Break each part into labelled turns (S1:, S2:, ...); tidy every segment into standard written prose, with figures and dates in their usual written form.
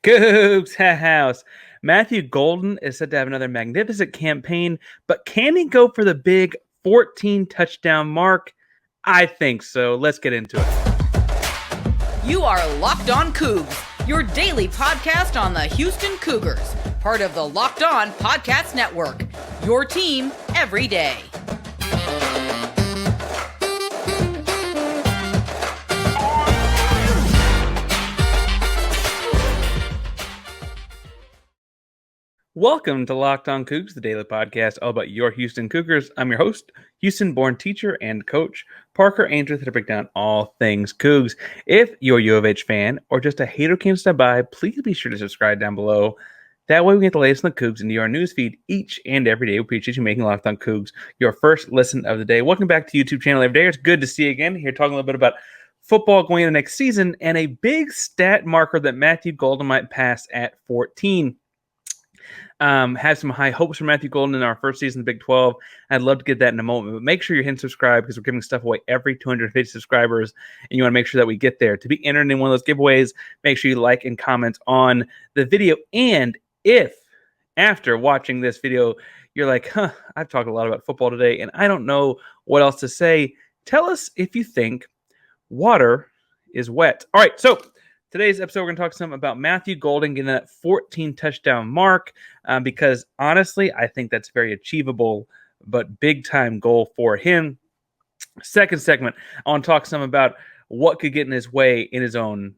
S1: Coogs House. Matthew Golden is said to have another magnificent campaign, but can he go for the big 14 touchdown mark? I think so. Let's get into it.
S2: You are Locked On Cougs, your daily podcast on the Houston Cougars, part of the Locked On Podcast Network, your team every day.
S1: Welcome to Locked On Cougs, the daily podcast all about your Houston Cougars. I'm your host, Houston-born teacher and coach, Parker Ainsworth, to break down all things Cougs. If you're a U of H fan or just a hater who came to stop by, please be sure to subscribe down below. That way we get the latest on the Cougs into your newsfeed each and every day. We appreciate you making Locked On Cougs your first listen of the day. Welcome back to the YouTube channel every day. It's good to see you again. Here talking a little bit about football going into next season and a big stat marker that Matthew Golden might pass at 14. Have some high hopes for Matthew Golden in our first season of the Big 12. I'd love to get that in a moment, but make sure you're hitting subscribe because we're giving stuff away every 250 subscribers, and you want to make sure that we get there. To be entered in one of those giveaways, make sure you like and comment on the video. And if after watching this video, you're like, I've talked a lot about football today, and I don't know what else to say, tell us if you think water is wet. All right, so today's episode, we're going to talk some about Matthew Golden getting that 14 touchdown mark because honestly, I think that's very achievable, but big time goal for him. Second segment, I want to talk some about what could get in his way in his own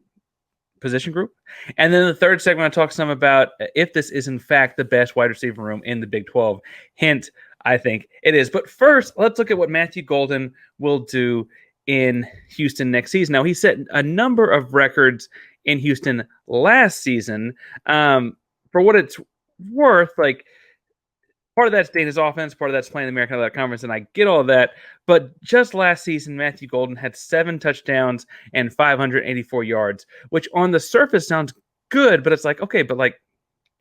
S1: position group. And then the third segment, I talk some about if this is in fact the best wide receiver room in the Big 12. Hint, I think it is. But first, let's look at what Matthew Golden will do in Houston next season. Now, he set a number of records in Houston last season. For what it's worth, like part of that's Dana's offense, part of that's playing the American Athletic Conference, and I get all that. But just last season, Matthew Golden had 7 touchdowns and 584 yards, which on the surface sounds good, but it's like, okay, but like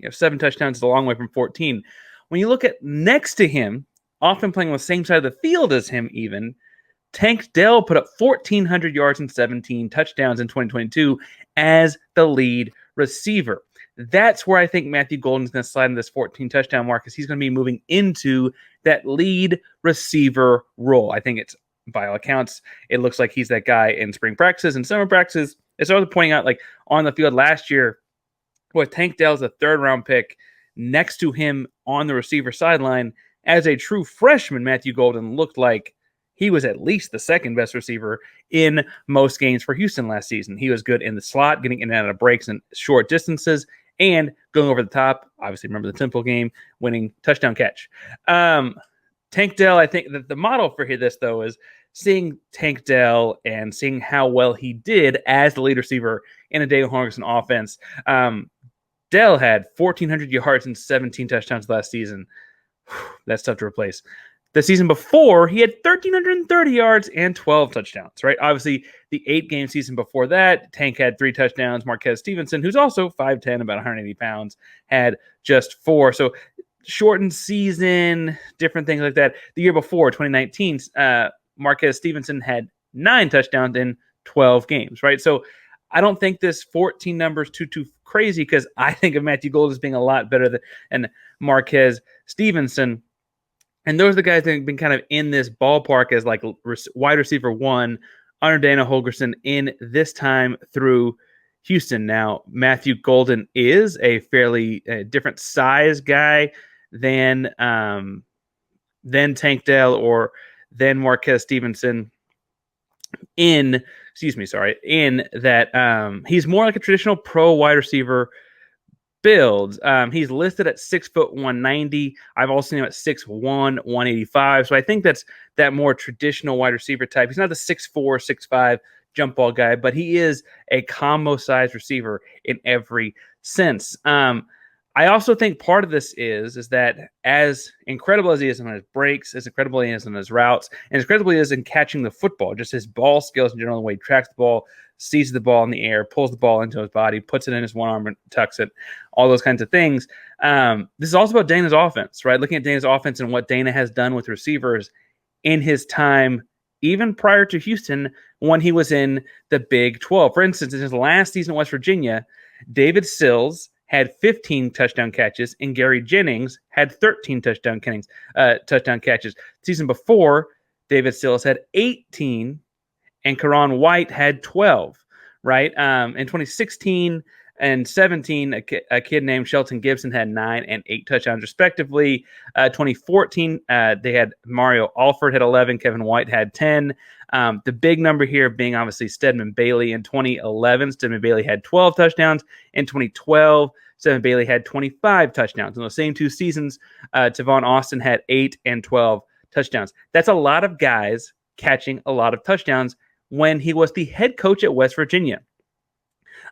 S1: 7 touchdowns is a long way from 14. When you look at next to him, often playing on the same side of the field as him even, Tank Dell put up 1,400 yards and 17 touchdowns in 2022 as the lead receiver. That's where I think Matthew Golden's going to slide in this 14 touchdown mark because he's going to be moving into that lead receiver role. I think it's, by all accounts, it looks like he's that guy in spring practices and summer practices. It's also pointing out, like on the field last year, with Tank Dell's a 3rd-round pick next to him on the receiver sideline. As a true freshman, Matthew Golden looked like he was at least the 2nd best receiver in most games for Houston last season. He was good in the slot, getting in and out of breaks and short distances, and going over the top. Obviously, remember the Temple game, winning touchdown catch. Tank Dell, I think that the model for this, though, is seeing Tank Dell and seeing how well he did as the lead receiver in a Dana Holgorsen offense. Dell had 1,400 yards and 17 touchdowns last season. That's tough to replace. The season before, he had 1,330 yards and 12 touchdowns, right? Obviously, the 8-game season before that, Tank had 3 touchdowns. Marquez Stevenson, who's also 5'10", about 180 pounds, had just 4. So shortened season, different things like that. The year before, 2019, Marquez Stevenson had 9 touchdowns in 12 games, right? So I don't think this 14 number is too crazy because I think of Matthew Golden as being a lot better than Marquez Stevenson. And those are the guys that have been kind of in this ballpark as like wide receiver 1 under Dana Holgorsen in this time through Houston. Now, Matthew Golden is a fairly different size guy than Tank Dell or than Marquez Stevenson in that he's more like a traditional pro wide receiver builds. He's listed at 6', 190. I've also seen him at 6'1", 185. So I think that's that more traditional wide receiver type. He's not the 6'4", 6'5" jump ball guy, but he is a combo size receiver in every sense. I also think part of this is that as incredible as he is on his breaks, as incredible as he is on his routes, and as incredible he is in catching the football, just his ball skills in general, the way he tracks the ball, sees the ball in the air, pulls the ball into his body, puts it in his one arm and tucks it, all those kinds of things. This is also about Dana's offense, right? Looking at Dana's offense and what Dana has done with receivers in his time, even prior to Houston, when he was in the Big 12. For instance, in his last season at West Virginia, David Sills had 15 touchdown catches, and Gary Jennings had 13 touchdown catches. Season before, David Sills had 18, and Karan White had 12. Right, in 2016 and 17, a kid named Shelton Gibson had 9 and 8 touchdowns respectively. 2014, they had Mario Alford had 11, Kevin White had 10. The big number here being obviously Stedman Bailey in 2011. Stedman Bailey had 12 touchdowns. In 2012, Stedman Bailey had 25 touchdowns. In those same 2 seasons, Tavon Austin had 8 and 12 touchdowns. That's a lot of guys catching a lot of touchdowns when he was the head coach at West Virginia.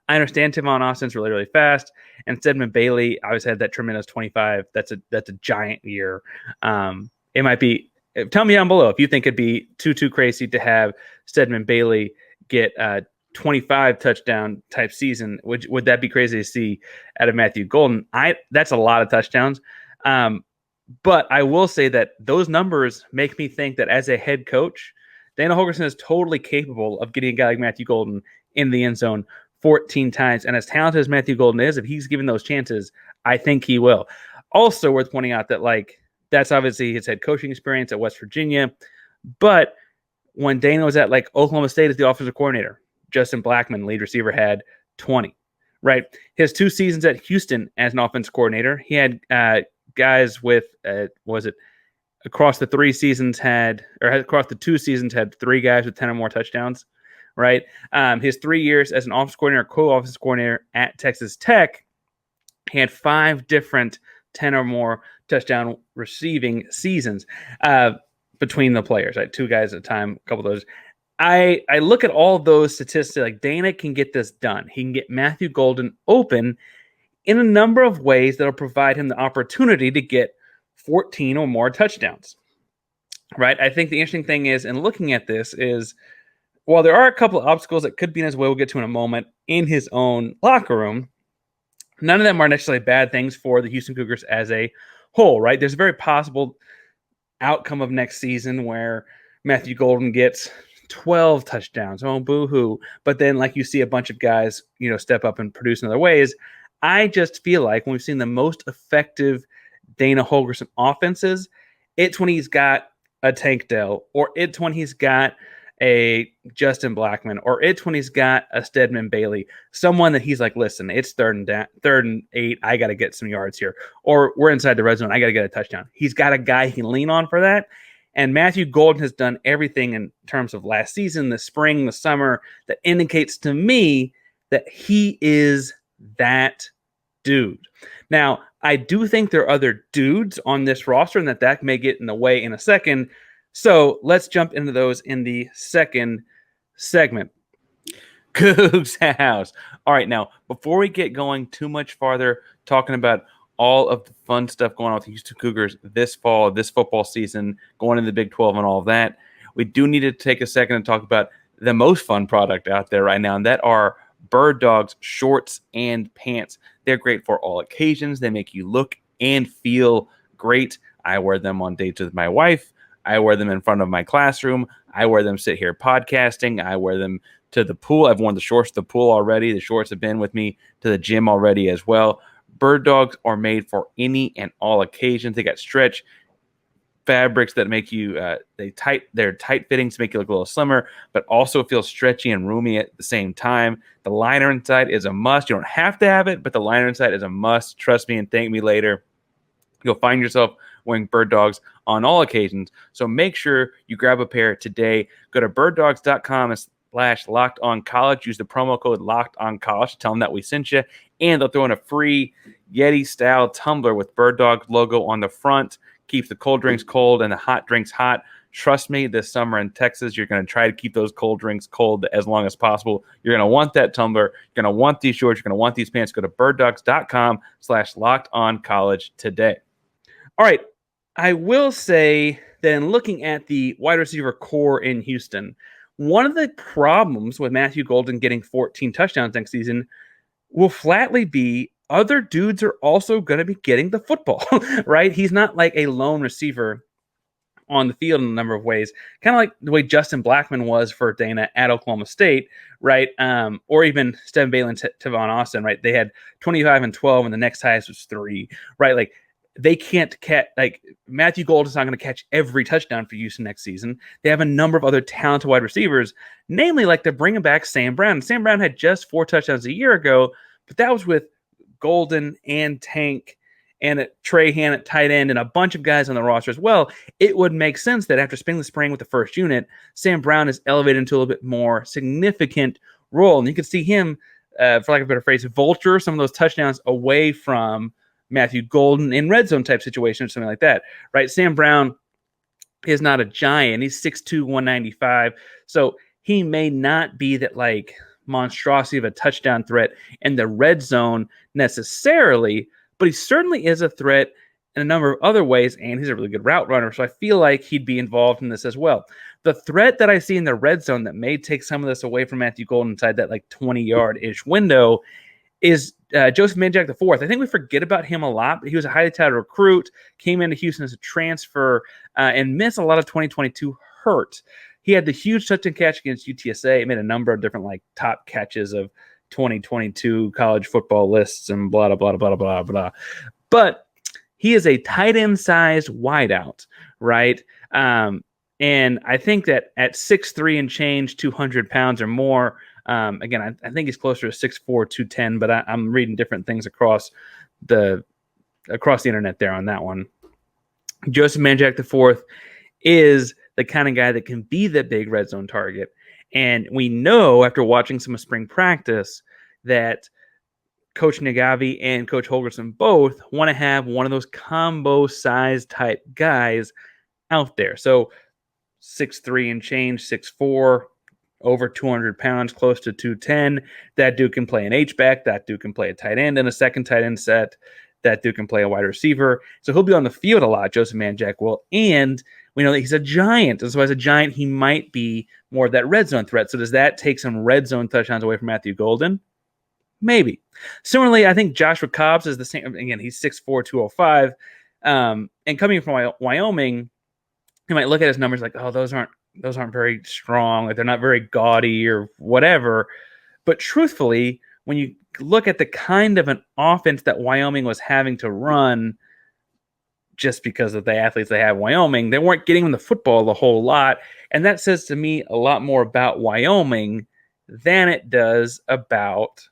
S1: I understand Tavon Austin's really, really fast, and Stedman Bailey always had that tremendous 25. That's a giant year. It might be. Tell me down below if you think it'd be too crazy to have Stedman Bailey get a 25 touchdown type season. Would that be crazy to see out of Matthew Golden? That's a lot of touchdowns. But I will say that those numbers make me think that as a head coach, Dana Holgorsen is totally capable of getting a guy like Matthew Golden in the end zone 14 times. And as talented as Matthew Golden is, if he's given those chances, I think he will. Also worth pointing out that that's obviously his head coaching experience at West Virginia. But when Dana was at Oklahoma State as the offensive coordinator, Justin Blackmon, lead receiver, had 20. Right? His 2 seasons at Houston as an offensive coordinator, he had guys with across the 2 seasons had 3 guys with 10 or more touchdowns, right? His 3 years as an offensive coordinator, co-offensive coordinator at Texas Tech, he had 5 different 10 or more touchdown receiving seasons between the players, right? 2 guys at a time, a couple of those. I look at all those statistics, Dana can get this done. He can get Matthew Golden open in a number of ways that'll provide him the opportunity to get 14 or more touchdowns, right? I think the interesting thing is, in looking at this, is while there are a couple of obstacles that could be in his way, we'll get to in a moment, in his own locker room, none of them are necessarily bad things for the Houston Cougars as a whole, right? There's a very possible outcome of next season where Matthew Golden gets 12 touchdowns. Oh, boo-hoo. But then, you see a bunch of guys, step up and produce in other ways. I just feel like when we've seen the most effective Dana Holgorsen offenses, it's when he's got a Tank Dell, or it's when he's got a Justin Blackmon, or it's when he's got a Stedman Bailey, someone that he's listen, it's 3rd and 8, I got to get some yards here, or we're inside the red zone, I got to get a touchdown. He's got a guy he can lean on for that, and Matthew Golden has done everything in terms of last season, the spring, the summer, that indicates to me that he is that dude. Now, I do think there are other dudes on this roster, and that may get in the way in a second. So let's jump into those in the second segment. Coogs House. All right, now, before we get going too much farther, talking about all of the fun stuff going on with the Houston Cougars this fall, this football season, going into the Big 12 and all of that, we do need to take a second and talk about the most fun product out there right now, and that are Bird Dogs shorts and pants. They're great for all occasions. They make you look and feel great. I wear them on dates with my wife. I wear them in front of my classroom. I wear them sit here podcasting. I wear them to the pool. I've worn the shorts to the pool already. The shorts have been with me to the gym already as well. Bird Dogs are made for any and all occasions. They got stretch fabrics that make you they're tight fitting to make you look a little slimmer, but also feel stretchy and roomy at the same time. The liner inside is a must. You don't have to have it, but the liner inside is a must. Trust me and thank me later. You'll find yourself wearing Bird Dogs on all occasions. So make sure you grab a pair today. Go to birddogs.com/lockedoncollege. Use the promo code lockedoncollege. Tell them that we sent you, and they'll throw in a free Yeti style tumbler with Bird Dogs logo on the front. Keeps the cold drinks cold and the hot drinks hot. Trust me, this summer in Texas, you're going to try to keep those cold drinks cold as long as possible. You're going to want that tumbler. You're going to want these shorts. You're going to want these pants. Go to birddogs.com/lockedoncollege today. All right. I will say that in looking at the wide receiver core in Houston, one of the problems with Matthew Golden getting 14 touchdowns next season will flatly be other dudes are also going to be getting the football, right? He's not like a lone receiver on the field in a number of ways, kind of like the way Justin Blackmon was for Dana at Oklahoma State, right? Or even Stephen Bailey and Tavon Austin, right? They had 25 and 12, and the next highest was 3, right? Like, they can't catch, like, Matthew Golden's not going to catch every touchdown for Houston next season. They have a number of other talented wide receivers, namely, like, they're bringing back Sam Brown. Sam Brown had just 4 touchdowns a year ago, but that was with Golden and Tank and Trahan at tight end and a bunch of guys on the roster as well. It would make sense that after spending the spring with the first unit, Sam Brown is elevated into a little bit more significant role. And you can see him, for lack of a better phrase, vulture some of those touchdowns away from Matthew Golden in red zone type situations, something like that, right? Sam Brown is not a giant. He's 6'2", 195. So he may not be that, like, monstrosity of a touchdown threat in the red zone necessarily, but he certainly is a threat in a number of other ways, and he's a really good route runner, so I feel like he'd be involved in this as well. The threat that I see in the red zone that may take some of this away from Matthew Golden inside that, like, 20-yard-ish window is Joseph Manjack IV. I think we forget about him a lot, but he was a highly touted recruit, came into Houston as a transfer, and missed a lot of 2022 hurt. He had the huge touchdown catch against UTSA. He made a number of different, like, top catches of 2022 college football lists and blah, blah, blah, blah, blah, blah. But he is a tight end sized wideout, right? And I think that at 6'3" and change, 200 pounds or more, again, I think he's closer to 6'4", 210, but I'm reading different things across the internet there on that one. Joseph Manjack IV is the kind of guy that can be the big red zone target. And we know after watching some of spring practice that Coach Nagavi and Coach Holgerson both want to have one of those combo size type guys out there. So 6'3" and change, 6'4", over 200 pounds, close to 210. That dude can play an H-back. That dude can play a tight end in a second tight end set. That dude can play a wide receiver. So he'll be on the field a lot, Joseph Manjack will. And we know that he's a giant. And so as a giant, he might be more of that red zone threat. So does that take some red zone touchdowns away from Matthew Golden? Maybe. Similarly, I think Joshua Cobbs is the same. Again, he's 6'4", 205. And coming from Wyoming, you might look at his numbers like, oh, those aren't very strong. Like, they're not very gaudy or whatever. But truthfully, when you look at the kind of an offense that Wyoming was having to run, just because of the athletes they have in Wyoming, they weren't getting them the football a whole lot. And that says to me a lot more about Wyoming than it does about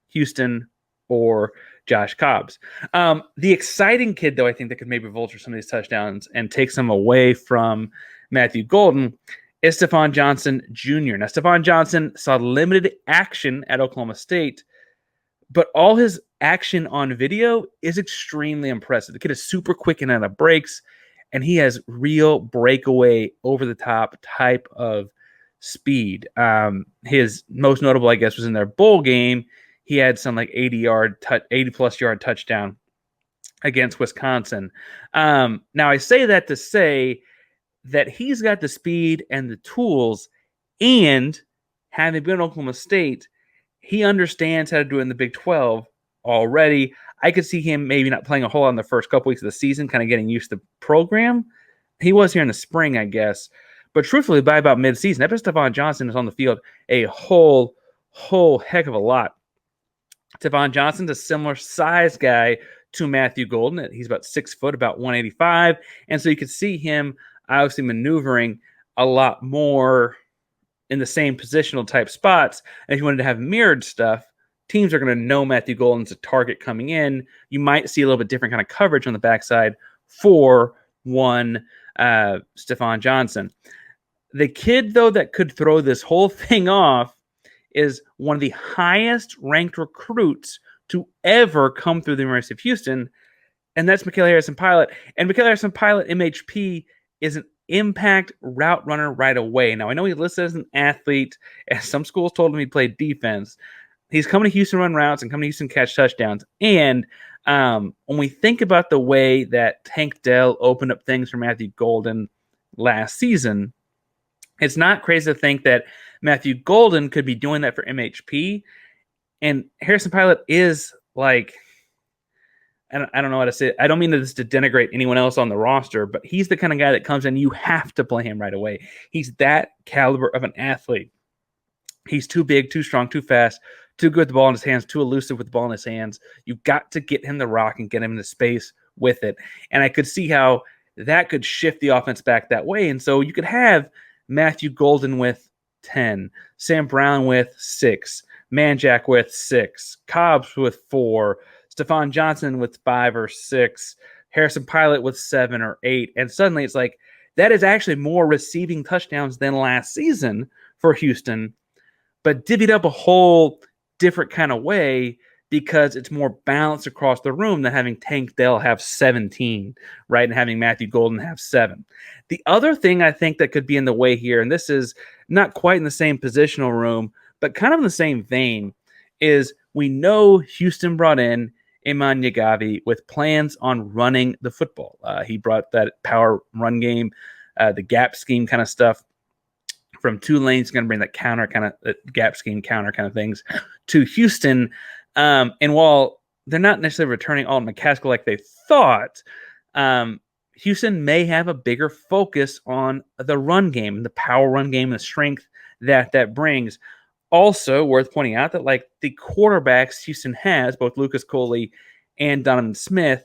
S1: Houston or Josh Cobbs. The exciting kid, though, I think that could maybe vulture some of these touchdowns and take some away from Matthew Golden is Stephon Johnson Jr. Now, Stephon Johnson saw limited action at Oklahoma State, but all his action on video is extremely impressive. The kid is super quick and out of breaks, and he has real breakaway, over-the-top type of speed. His most notable, I guess, was in their bowl game. He had some like 80-plus yard touchdown against Wisconsin. Now, I say that to say that he's got the speed and the tools, and having been at Oklahoma State, he understands how to do it in the Big 12 already. I could see him maybe not playing a whole lot in the first couple weeks of the season, kind of getting used to the program. He was here in the spring, I guess. But truthfully, by about mid-season, I bet Stephon Johnson is on the field a whole heck of a lot. Stephon Johnson's a similar size guy to Matthew Golden. He's about 6 foot, about 185. And so you could see him obviously maneuvering a lot more in the same positional type spots. And if you wanted to have mirrored stuff, teams are going to know Matthew Golden's a target coming in. You might see a little bit different kind of coverage on the backside for one Stephon Johnson. The kid, though, that could throw this whole thing off is one of the highest ranked recruits to ever come through the University of Houston, and that's Mikael Harrison-Pilot. And Mikael Harrison-Pilot, MHP, is an impact route runner right away. Now, I know he's listed as an athlete, as some schools told him he played defense. He's coming to Houston run routes and coming to Houston catch touchdowns. And when we think about the way that Tank Dell opened up things for Matthew Golden last season, it's not crazy to think that Matthew Golden could be doing that for MHP. And Harrison-Pilot is like I don't know how to say it. I don't mean this to denigrate anyone else on the roster, but he's the kind of guy that comes in, you have to play him right away. He's that caliber of an athlete. He's too big, too strong, too fast, too good with the ball in his hands, too elusive with the ball in his hands. You've got to get him the rock and get him into space with it. And I could see how that could shift the offense back that way. And so you could have Matthew Golden with 10, Sam Brown with 6, Manjack with 6, Cobbs with 4, Stephon Johnson with 5 or 6, Harrison Pilot with 7 or 8. And suddenly it's like that is actually more receiving touchdowns than last season for Houston, but divvied up a whole different kind of way because it's more balanced across the room than having Tank Dell have 17, right, and having Matthew Golden have 7. The other thing I think that could be in the way here, and this is not quite in the same positional room, but kind of in the same vein, is we know Houston brought in Iman Yagavi with plans on running the football. He brought that power run game, the gap scheme kind of stuff from Tulane's going to bring that counter kind of gap scheme counter kind of things to Houston. And while they're not necessarily returning Alton McCaskill like they thought, Houston may have a bigger focus on the run game, the power run game, the strength that brings. Also worth pointing out that like the quarterbacks Houston has, both Lucas Coley and Donovan Smith,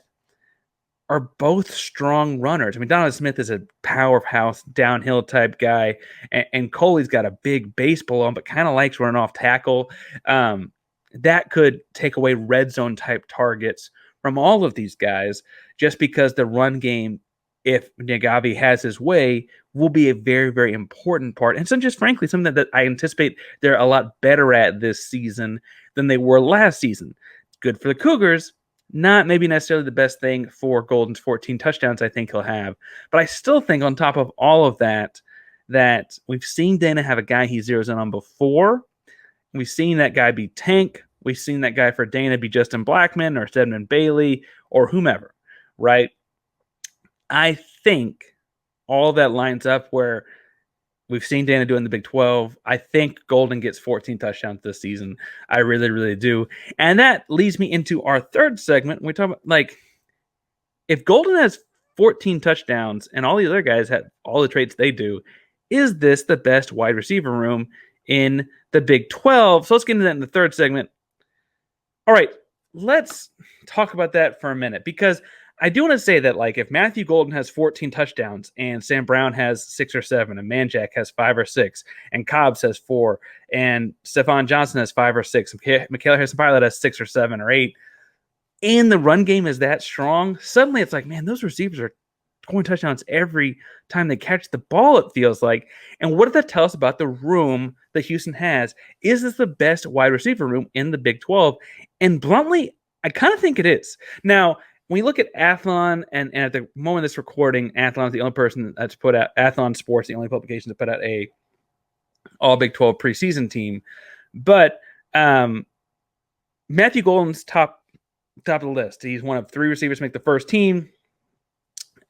S1: are both strong runners. I mean, Donovan Smith is a powerhouse downhill type guy, and Coley's got a big base below him, but kind of likes running off tackle. That could take away red zone type targets from all of these guys, just because the run game, if Nyagavi has his way, will be a very, very important part. And so just frankly, something that I anticipate they're a lot better at this season than they were last season. It's good for the Cougars. Not maybe necessarily the best thing for Golden's 14 touchdowns I think he'll have. But I still think on top of all of that, that we've seen Dana have a guy he zeroes in on before. We've seen that guy be Tank. We've seen that guy for Dana be Justin Blackmon or Stedman Bailey or whomever, right? I think all that lines up where we've seen Dana do in the Big 12. I think Golden gets 14 touchdowns this season. I really, really do. And that leads me into our third segment. We talk about, like, if Golden has 14 touchdowns and all the other guys have all the traits they do, is this the best wide receiver room in the Big 12? So let's get into that in the third segment. All right, let's talk about that for a minute, because I do want to say that, like, if Matthew Golden has 14 touchdowns and Sam Brown has 6 or 7 and Manjack has 5 or 6 and Cobbs has 4 and Stephon Johnson has 5 or 6 and Michaela Harrison-Pilot has 6 or 7 or 8 and the run game is that strong, suddenly it's like, man, those receivers are scoring touchdowns every time they catch the ball, it feels like. And what does that tell us about the room that Houston has? Is this the best wide receiver room in the Big 12? And bluntly, I kind of think it is. Now, when you look at Athlon, and at the moment of this recording, Athlon is the only person that's put out, Athlon Sports, the only publication to put out a all Big 12 preseason team. But Matthew Golden's top of the list. He's one of 3 receivers to make the first team.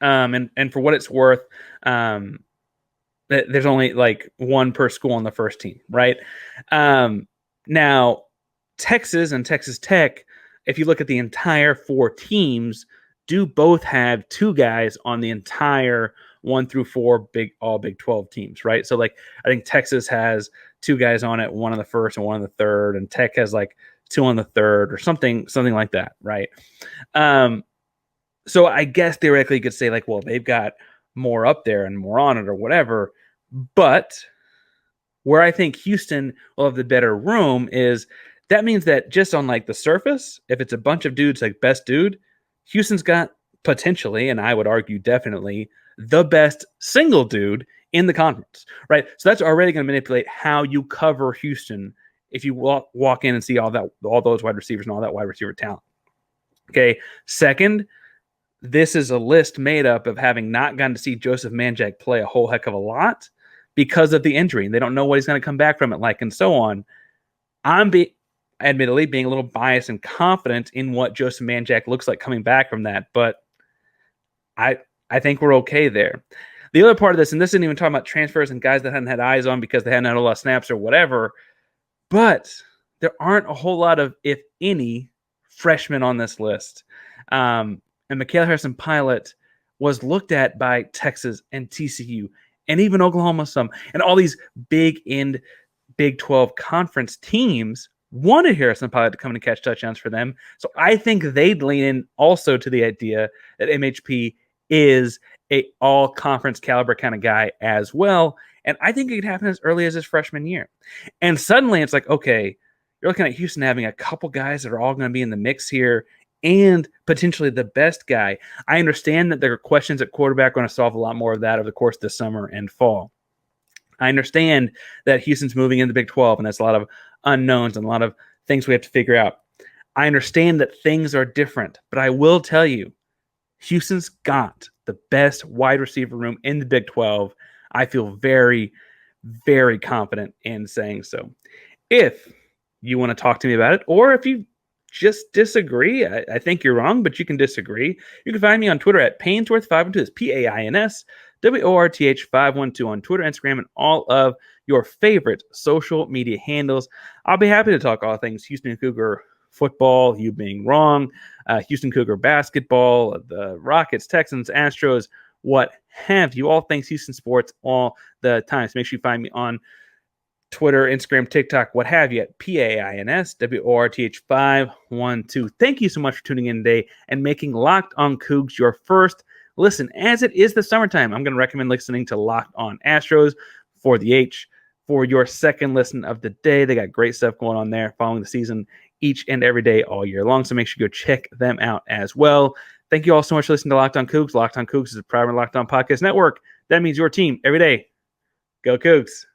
S1: And for what it's worth, there's only like 1 per school on the first team, right? Now, Texas and Texas Tech, if you look at the entire 4 teams, do both have 2 guys on the entire 1 through 4 all Big 12 teams, right? So, like, I think Texas has 2 guys on it, 1 on the first and 1 on the third, and Tech has like 2 on the third or something like that, right? So I guess theoretically you could say, like, well, they've got more up there and more on it or whatever. But where I think Houston will have the better room is that means that just on like the surface, if it's a bunch of dudes like best dude, Houston's got potentially, and I would argue definitely, the best single dude in the conference, right? So that's already going to manipulate how you cover Houston if you walk in and see all those wide receivers and all that wide receiver talent. Okay, second, this is a list made up of having not gotten to see Joseph Manjack play a whole heck of a lot because of the injury. They don't know what he's going to come back from it like and so on. I'm admittedly being a little biased and confident in what Joseph Manjack looks like coming back from that, but I think we're okay there. The other part of this, and this isn't even talking about transfers and guys that hadn't had eyes on because they hadn't had a lot of snaps or whatever, but there aren't a whole lot of, if any, freshman on this list. And Michaela Harrison Pilot was looked at by Texas and TCU and even Oklahoma some, and all these big end Big 12 conference teams wanted Harrison Pilot to come in and catch touchdowns for them. So I think they'd lean in also to the idea that MHP is a all conference caliber kind of guy as well. And I think it could happen as early as his freshman year. And suddenly it's like, okay, you're looking at Houston having a couple guys that are all going to be in the mix here and potentially the best guy. I understand that there are questions at quarterback going to solve a lot more of that over the course of the summer and fall. I understand that Houston's moving into the Big 12, and that's a lot of unknowns and a lot of things we have to figure out. I understand that things are different, but I will tell you, Houston's got the best wide receiver room in the Big 12. I feel very, very confident in saying so. If you want to talk to me about it, or if you just disagree, I think you're wrong, but you can disagree. You can find me on Twitter at Painsworth512. That's PAINSWORTH512 on Twitter, Instagram, and all of your favorite social media handles. I'll be happy to talk all things Houston Cougar football, you being wrong, Houston Cougar basketball, the Rockets, Texans, Astros, what have you. All things Houston sports all the time. So make sure you find me on Twitter, Instagram, TikTok, what have you, at PAINSWORTH512. Thank you so much for tuning in today and making Locked on Cougs your first listen. As it is the summertime, I'm going to recommend listening to Locked on Astros for the H for your second listen of the day. They got great stuff going on there following the season each and every day all year long, so make sure you go check them out as well. Thank you all so much for listening to Locked on Cougs. Locked on Cougs is a proud Locked on Podcast Network. That means your team every day. Go Cougs.